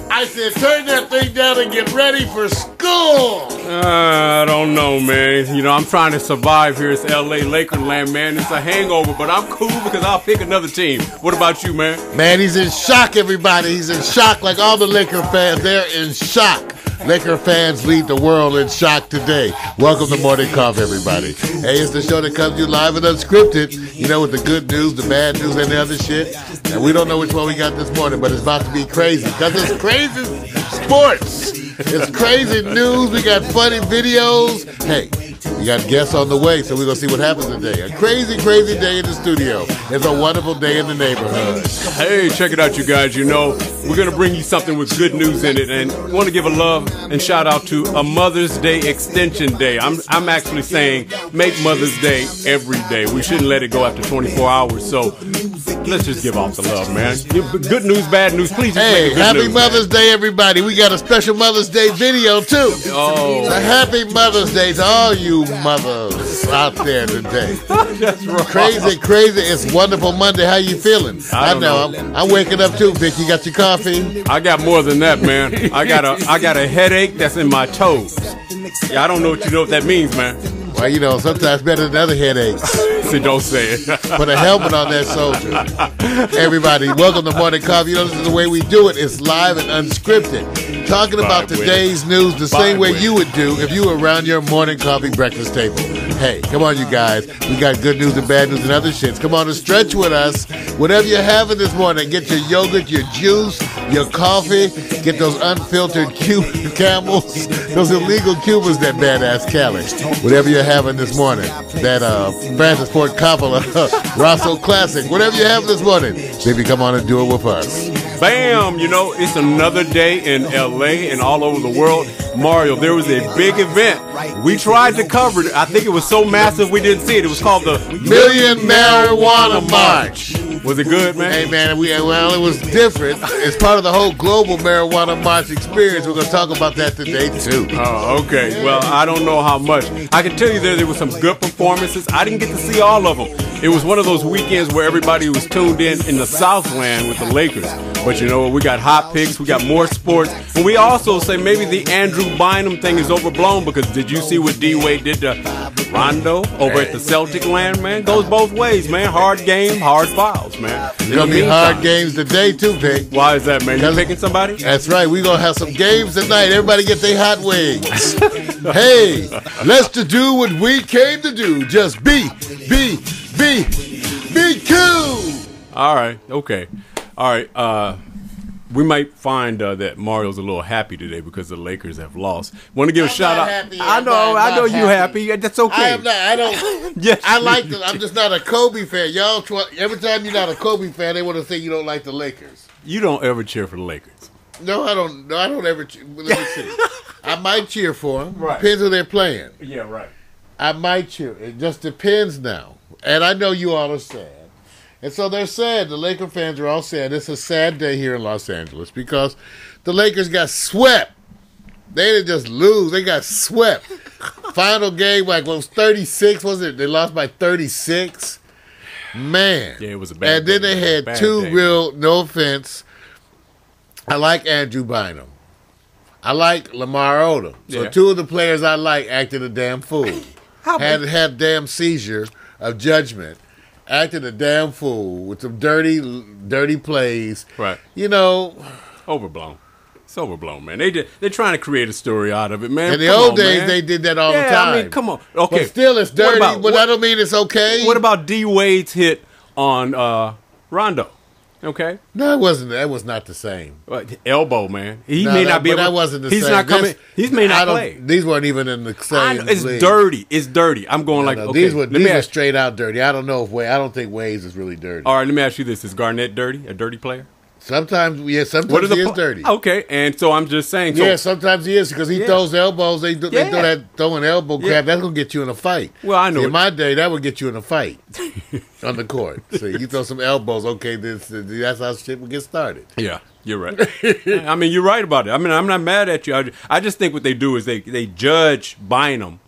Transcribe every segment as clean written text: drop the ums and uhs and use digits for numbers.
I said, turn that thing down and get ready for school. I don't know, man. You know, I'm trying to survive here. It's L.A. Laker land, man. It's a hangover, but I'm cool because I'll pick another team. What about you, man? Man, he's in shock, everybody. He's in shock like all the Laker fans. They're in shock. Laker fans lead the world in shock today. Welcome to Morning Coffee, everybody. Hey, it's the show that comes to you live and unscripted. You know, with the good news, the bad news, and the other shit. And we don't know which one we got this morning, but it's about to be crazy. Because it's crazy sports. It's crazy news. We got funny videos. Hey, we got guests on the way, so we're going to see what happens today. A crazy, crazy day in the studio. It's a wonderful day in the neighborhood. Hey, check it out, you guys. You know, we're going to bring you something with good news in it. And we want to give a love and shout out to a Mother's Day extension day. I'm actually saying make Mother's Day every day. We shouldn't let it go after 24 hours. So let's just give off the love, man. Good news, bad news. Please just make it good happy news, Mother's Day, everybody. We got a special Mother's Day video, too. Oh. So happy Mother's Day to all you mothers out there today. That's right. Crazy, crazy. It's wonderful Monday. How you feeling? I know. I'm waking up, too, Vic. You got your coffee? I got more than that, man. I got a headache that's in my toes. Yeah, I don't know what that means, man. Well, you know, sometimes better than other headaches. So don't say it. Put a helmet on that soldier. Everybody, welcome to Morning Coffee. You know, this is the way we do it. It's live and unscripted. Talking about today's news the same way you would do if you were around your morning coffee breakfast table. Hey, come on, you guys. We got good news and bad news and other shits. Come on and stretch with us. Whatever you're having this morning, get your yogurt, your juice, your coffee. Get those unfiltered Camels, those illegal Cubans, that badass Cali. Whatever you're having this morning, that Francis Ford Coppola Rosso Classic. Whatever you're having this morning, baby, come on and do it with us. Bam! You know, it's another day in L.A. and all over the world. Mario, there was a big event. We tried to cover it. I think it was so massive we didn't see it. It was called the Million Marijuana March. Was it good, man? Hey, man, it was different. It's part of the whole global marijuana march experience. We're going to talk about that today, too. Oh, okay. Well, I don't know how much. I can tell you there were some good performances. I didn't get to see all of them. It was one of those weekends where everybody was tuned in the Southland with the Lakers. But you know what? We got hot picks. We got more sports. And we also say maybe the Andrew Bynum thing is overblown because did you see what D-Wade did to Rondo over at the Celtic land, man? Goes both ways, man. Hard game, hard fouls, man. It's going to be hard games today, too, Vic. Why is that, man? You picking somebody? That's right. We're going to have some games tonight. Everybody get their hot wings. Hey, let's to do what we came to do. Just be cool. All right. Okay. All right. We might find that Mario's a little happy today because the Lakers have lost. Want to give a shout out? Happy. I know you happy. That's okay. I am not. I don't. Yes, I like them. I'm just not a Kobe fan. Y'all, every time you're not a Kobe fan, they want to say you don't like the Lakers. You don't ever cheer for the Lakers. No, I don't. No, I don't ever. Let me see. I might cheer for them. Right. Depends who they're playing. Yeah, right. I might cheer. It just depends now. And I know you all are sad. And so they're sad. The Laker fans are all sad. It's a sad day here in Los Angeles because the Lakers got swept. They didn't just lose. They got swept. Final game, like, what was 36, was it? They lost by 36. Man. Yeah, it was a bad And then day, they had two real, no offense, I like Andrew Bynum. I like Lamar Odom. So two of the players I like acted a damn fool. Had a damn seizure of judgment. Acted a damn fool with some dirty plays. Right. You know. Overblown. It's overblown, man. They're trying to create a story out of it, man. In the old days, they did that all the time. I mean, come on. Okay. But still, it's dirty, but I don't mean it's okay. What about D-Wade's hit on Rondo? Okay. No, it wasn't. That was not the same. Elbow, man. He may not be able. That wasn't the same. He's not coming. He may not play. These weren't even in the same. It's league. Dirty. It's dirty. I'm going okay. These were straight out dirty. I don't know if I don't think Wade's is really dirty. All right, let me ask you this: is Garnett dirty? A dirty player? Sometimes, yeah. Sometimes he is dirty. Okay, and so I'm just saying. Yeah, sometimes he is because he throws elbows. They do that throwing elbow grab. That's gonna get you in a fight. Well, I know. In my day, that would get you in a fight on the court. So you throw some elbows. Okay, that's how shit would get started. Yeah, you're right. I mean, you're right about it. I mean, I'm not mad at you. I just think what they do is they judge Bynum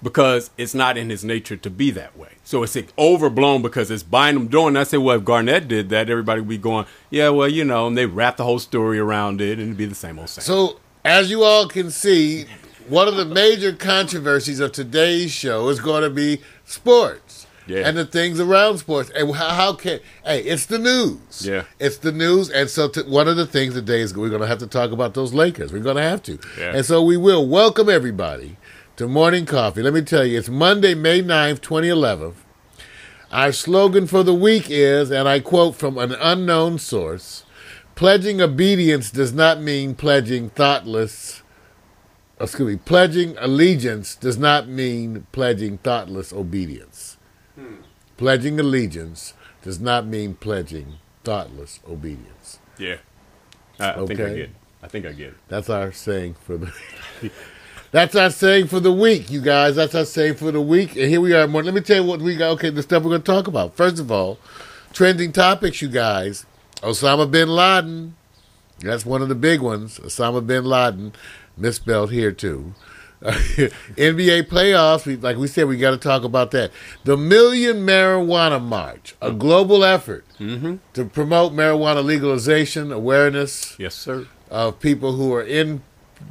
because it's not in his nature to be that way. So it's overblown because it's Bynum doing. And I say, well, if Garnett did that, everybody would be going, yeah, well, you know, and they wrap the whole story around it, and it'd be the same old same. So, as you all can see, one of the major controversies of today's show is going to be sports and the things around sports. And it's the news. Yeah. It's the news. And so one of the things today is we're going to have to talk about those Lakers. We're going to have to. Yeah. And so we will welcome everybody to Morning Coffee. Let me tell you, it's Monday, May 9th, 2011. Our slogan for the week is, and I quote from an unknown source, pledging obedience does not mean pledging pledging allegiance does not mean pledging thoughtless obedience. Pledging allegiance does not mean pledging thoughtless obedience. Yeah. I think I get it. That's our saying for the That's our saying for the week, you guys. That's our saying for the week. And here we are. Let me tell you what we got. Okay, the stuff we're going to talk about. First of all, trending topics, you guys. Osama bin Laden. That's one of the big ones. Osama bin Laden. Misspelled here, too. NBA playoffs. Like we said, we got to talk about that. The Million Marijuana March, a global effort to promote marijuana legalization, awareness. Yes, sir. Of people who are in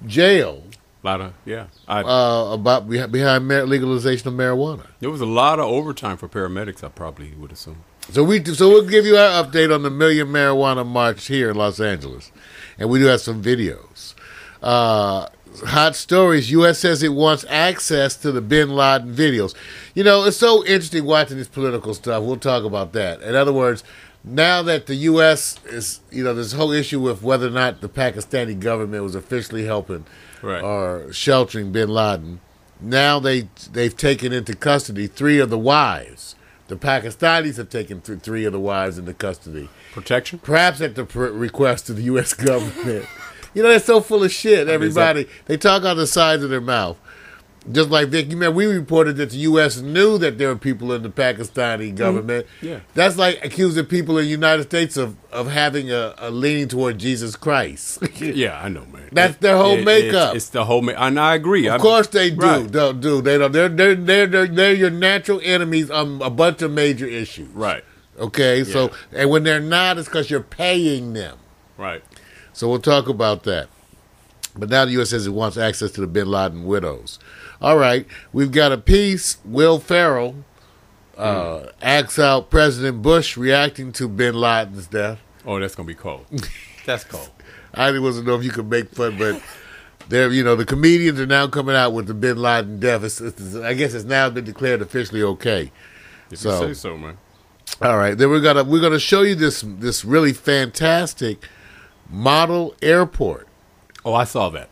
jail. Behind legalization of marijuana. There was a lot of overtime for paramedics, I probably would assume. So we'll give you our update on the Million Marijuana March here in Los Angeles. And we do have some videos. Hot stories. U.S. says it wants access to the bin Laden videos. You know, it's so interesting watching this political stuff. We'll talk about that. In other words, now that the U.S. is, this whole issue with whether or not the Pakistani government was officially helping or sheltering bin Laden, now they've taken into custody 3 of the wives. The Pakistanis have taken 3 of the wives into custody. Protection? Perhaps at the request of the U.S. government. They're so full of shit, everybody. They talk out the sides of their mouth. Just like Vic, we reported that the U.S. knew that there were people in the Pakistani government. Yeah. That's like accusing people in the United States of having a leaning toward Jesus Christ. Yeah, I know, man. That's their whole makeup. It's the whole and I agree. Of course they do. Right. They don't. They're your natural enemies on a bunch of major issues. Right. Okay. Yeah. So, and when they're not, it's because you're paying them. Right. So we'll talk about that. But now the U.S. says it wants access to the bin Laden widows. All right, we've got a piece. Will Ferrell asks out President Bush reacting to bin Laden's death. Oh, that's going to be cold. That's cold. I wasn't know if you could make fun, but the comedians are now coming out with the bin Laden death. I guess it's now been declared officially okay. If you say so, man. All right, then we're gonna show you this really fantastic model airport. Oh, I saw that.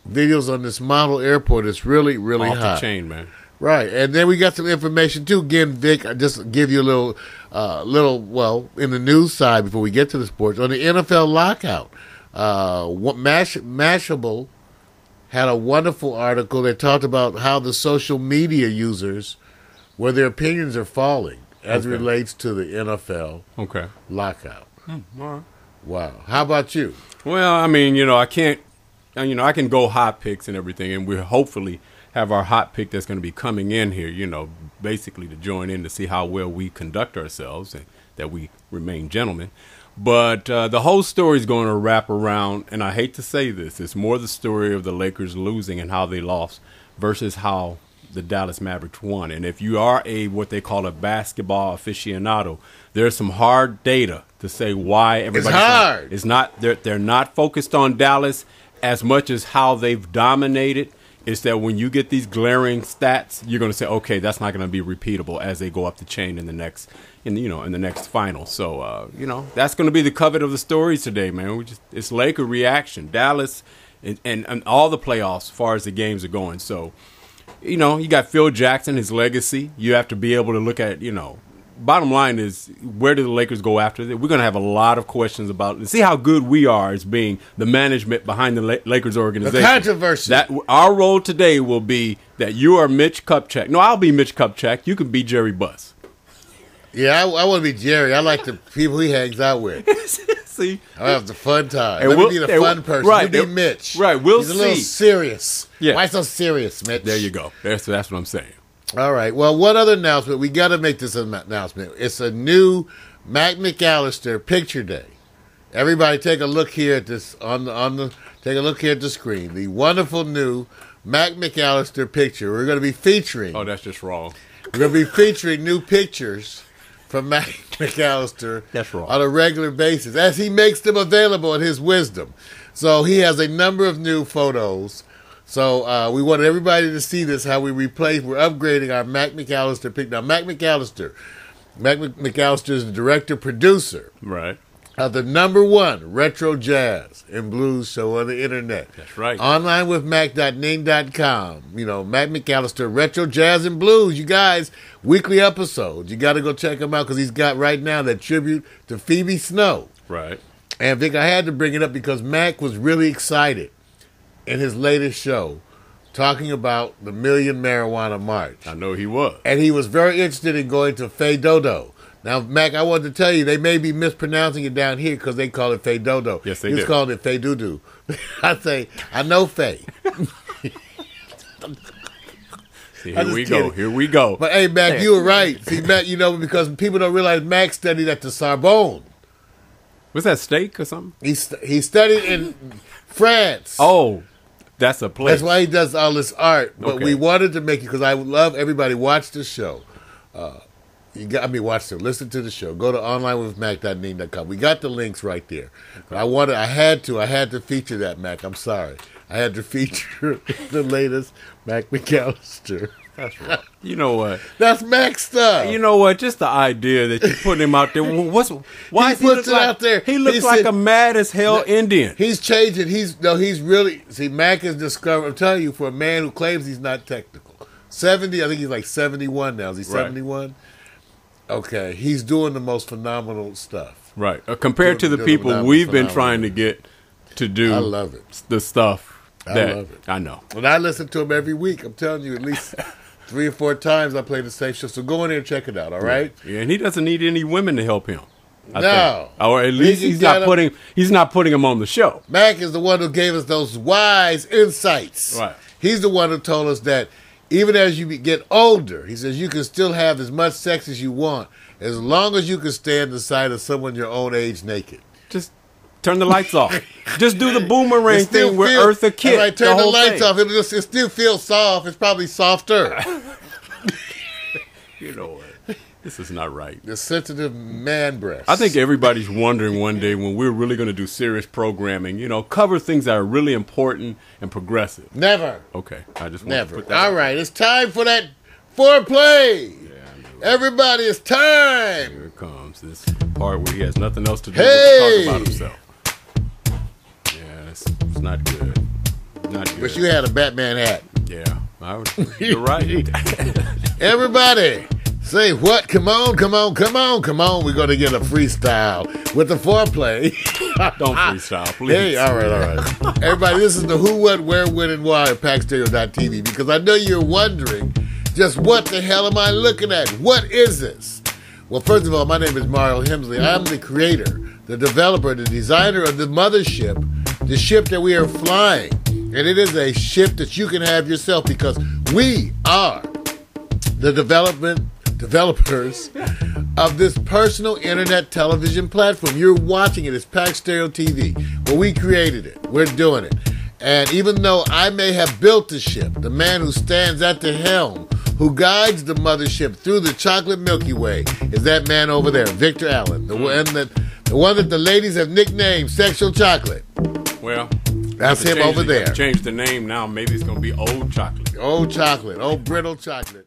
Videos on this model airport. It's really, really off hot. The chain, man. Right, and then we got some information too. Again, Vic, I just give you a little, in the news side before we get to the sports on the NFL lockout. Mashable had a wonderful article that talked about how the social media users, where their opinions are falling as it relates to the NFL lockout. All right. Wow. How about you? Well, I mean, I can't. I can go hot picks and everything, and we hopefully have our hot pick that's going to be coming in here, basically to join in to see how well we conduct ourselves and that we remain gentlemen. But the whole story is going to wrap around, and I hate to say this, it's more the story of the Lakers losing and how they lost versus how the Dallas Mavericks won. And if you are what they call a basketball aficionado, there's some hard data to say why everybody. It's hard. It's not. They're not focused on Dallas as much as how they've dominated. It's that when you get these glaring stats, you're going to say, okay, that's not going to be repeatable as they go up the chain in the next final. So that's going to be the covet of the stories today, man. It's Laker reaction, Dallas, and all the playoffs as far as the games are going. So, you got Phil Jackson, his legacy. You have to be able to look at, bottom line is, where do the Lakers go after it? We're going to have a lot of questions about it and see how good we are as being the management behind the Lakers organization. The controversy. That our role today will be that you are Mitch Kupchak. No, I'll be Mitch Kupchak. You can be Jerry Buss. Yeah, I want to be Jerry. I like the people he hangs out with. see. Oh, that was a fun time. And Let me be the fun person. Right, You be Mitch. Right, we'll He's a little see. serious. Yeah. Why so serious, Mitch? There you go. That's what I'm saying. All right. Well, one other announcement. We got to make this announcement. It's a new Mac McAllister picture day. Everybody, take a look here at this take a look here at the screen. The wonderful new Mac McAllister picture. We're going to be featuring. Oh, that's just wrong. We're going to be featuring new pictures from Mac McAllister. That's wrong. On a regular basis, as he makes them available in his wisdom. So he has a number of new photos. So we want everybody to see this, how we're upgrading our Mac McAllister pic. Now, Mac McAllister is the director-producer. Right. Of the #1 retro jazz and blues show on the internet. That's right. Onlinewithmac.ning.com. You know, Mac McAllister, retro jazz and blues. You guys, weekly episodes. You got to go check him out because he's got right now that tribute to Phoebe Snow. Right. And Vic, I had to bring it up because Mac was really excited in his latest show talking about the Million Marijuana March. I know he was. And he was very interested in going to Fay Dodo. Now, Mac, I wanted to tell you, they may be mispronouncing it down here because they call it Fay Dodo. Yes, they do. He's calling it Fay Doo-Doo. I say, I know Fay. See, here we go. But, hey, Mac, you were right. See, Mac, you know, because people don't realize Mac studied at the Sorbonne. Was that steak or something? He studied in France. Oh, that's a place. That's why he does all this art. But Okay. we wanted to make it, because I would love everybody watch the show. Listen to the show. Go to onlinewithmac.ning.com. We got the links right there. But I had to feature that, Mac. I'm sorry. I had to feature the latest Mac McAllister. That's right. You know what? That's Mac stuff. You know what? Just the idea that you're putting him out there. Why he puts it out there. He looks like a mad as hell Indian. He's changing. He's really, see, Mac has discovered, I'm telling you, for a man who claims he's not technical. 70, I think he's like 71 now. Is he 71? Okay, he's doing the most phenomenal stuff. Right. Compared to the people we've been trying to get to do I love it. The stuff that I love it. I know. And I listen to him every week. I'm telling you, at least 3 or 4 times I play the same show. So go in there and check it out, all right? Yeah, and he doesn't need any women to help him. I No. think. Or at least he's not putting him on the show. Mac is the one who gave us those wise insights. Right. He's the one who told us that even as you get older, he says you can still have as much sex as you want as long as you can stand the sight of someone your own age naked. Just turn the lights off. Just do the boomerang thing where Eartha Kitt. Right, turn the lights thing. off. It still feels soft. It's probably softer. You know what? This is not right. The sensitive man breast. I think everybody's wondering one day when we're really going to do serious programming, cover things that are really important and progressive. Never. Okay. I just want Never. to put that All right. It's time for that foreplay. Yeah, I know. Everybody, it's time. Here it comes. This part where he has nothing else to do Hey! but talk about himself. Yeah, it's not good. Not good. Wish you had a Batman hat. Yeah. You're right. Everybody, say what? Come on, come on, come on, come on. We're going to get a freestyle with the foreplay. Don't freestyle, please. Hey, all right. Everybody, this is the Who, What, Where, When, and Why of PackStereo.tv, because I know you're wondering just what the hell am I looking at? What is this? Well, first of all, my name is Mario Hemsley. I'm the creator, the developer, the designer of the mothership, the ship that we are flying. And it is a ship that you can have yourself because we are the developers of this personal internet television platform. You're watching it. It's Pack Stereo TV. Well, we created it. We're doing it. And even though I may have built the ship, the man who stands at the helm, who guides the mothership through the chocolate Milky Way, is that man over there, Victor Allen, the one that the ladies have nicknamed Sexual Chocolate. Well, that's him over there. Change the name now. Maybe it's going to be Old Chocolate. Old Chocolate. Old brittle chocolate.